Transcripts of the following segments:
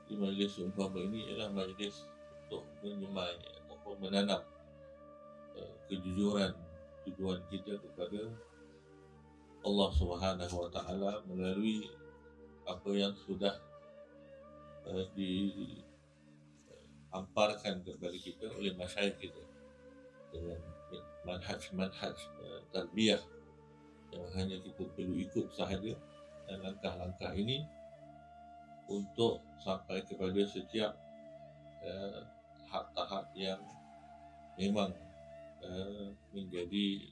di majlis umpama ini ialah majlis untuk menyemai ataupun menanam kejujuran tujuan kita kepada Allah Subhanahu Wa Taala melalui apa yang sudah dihamparkan kepada kita oleh masyayikh kita dengan manhaj tarbiyah yang hanya kita perlu ikut sahaja, dan langkah-langkah ini untuk sampai kepada setiap tahap-tahap yang memang menjadi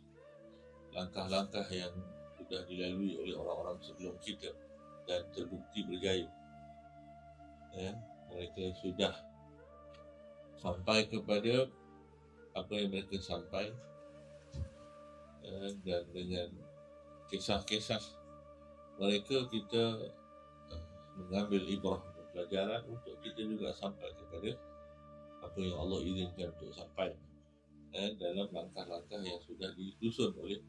langkah-langkah yang sudah dilalui oleh orang-orang sebelum kita dan terbukti berjaya. Mereka sudah sampai kepada apa yang mereka sampai, dan dengan kisah-kisah mereka kita mengambil ibrah dan pelajaran untuk kita juga sampai kepada apa yang Allah izinkan untuk sampai dalam langkah-langkah yang sudah disusun oleh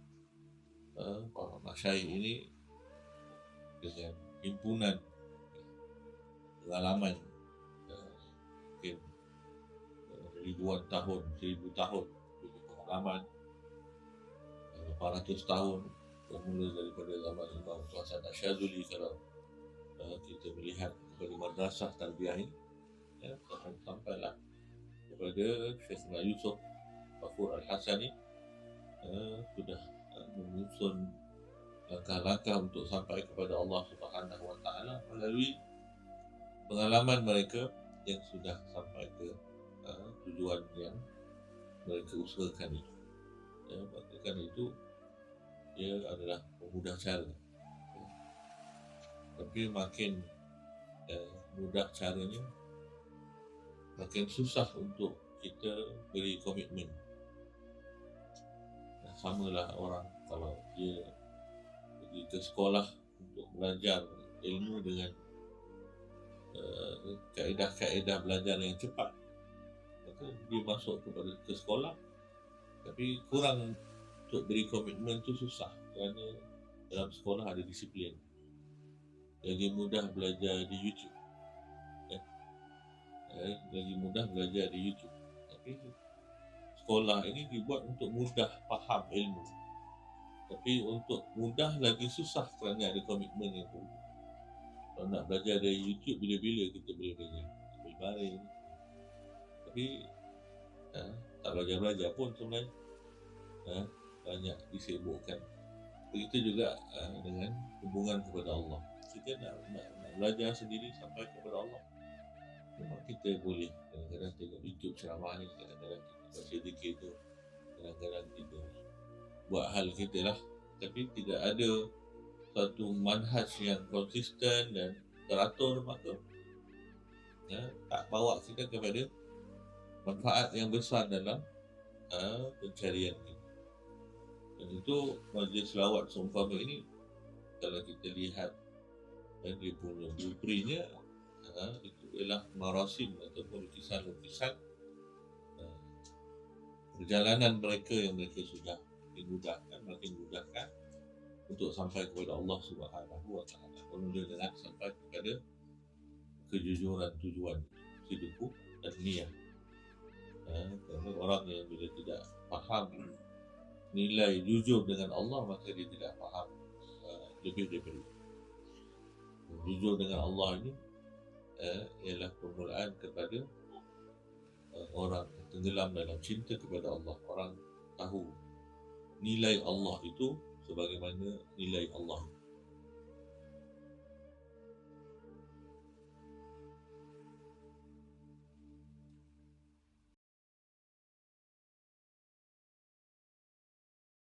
para masyayikh ini dengan himpunan pengalaman mungkin ribuan tahun, 1000 tahun pengalaman, 400 tahun, bermula daripada zaman Imam Hasan Asyadzuli. Kalau kita melihat kepada madrasah tarbiyah ini, sampailah kepada Syekh Yusuf Bakhur Al-Hasani, sudah menyusun langkah-langkah untuk sampai kepada Allah Subhanahu Wa Taala melalui pengalaman mereka yang sudah sampai ke tujuan yang mereka usahakan itu. Maka kan itu ia adalah pemudah cara, tapi makin mudah caranya, makin susah untuk kita beri komitmen. Samalah orang kalau dia pergi ke sekolah untuk belajar ilmu dengan kaedah-kaedah belajar yang cepat, maka dia masuk ke sekolah tapi kurang untuk beri komitmen tu susah, kerana dalam sekolah ada disiplin. Lagi mudah belajar di YouTube, lagi mudah belajar di YouTube, tapi sekolah ini dibuat untuk mudah faham ilmu, tapi untuk mudah lagi susah kerana ada komitmen yang perlu. Kalau nak belajar dari YouTube, bila-bila kita boleh belajar, boleh baring, tapi tak belajar-belajar pun sebenarnya, banyak disibukkan. Begitu juga dengan hubungan kepada Allah. Kita nak belajar sendiri sampai kepada Allah, memang kita boleh kadang-kadang tengok YouTube ceramah ni, kadang-kadang kita baca zikir tu, kadang-kadang kita buat hal kita lah, tapi tidak ada satu manhaj yang konsisten dan teratur, maka tak bawa kita kepada manfaat yang besar dalam pencarian kita. Dan itu majlis selawat seumpama ini, kalau kita lihat dia punya blueprintnya, itu ialah marasim ataupun lukisan-lukisan perjalanan mereka yang mereka sudah makin mudahkan untuk sampai kepada Allah Subhanahu Wa Taala. Bermula dengan sampai kepada kejujuran tujuan, sidqu dan niyah. Kerana orang yang bila tidak faham nilai jujur dengan Allah, maka dia tidak faham lebih daripada itu. Jujur dengan Allah ini ialah permulaan kepada orang tenggelam dalam cinta kepada Allah. Orang tahu nilai Allah itu sebagaimana nilai Allah.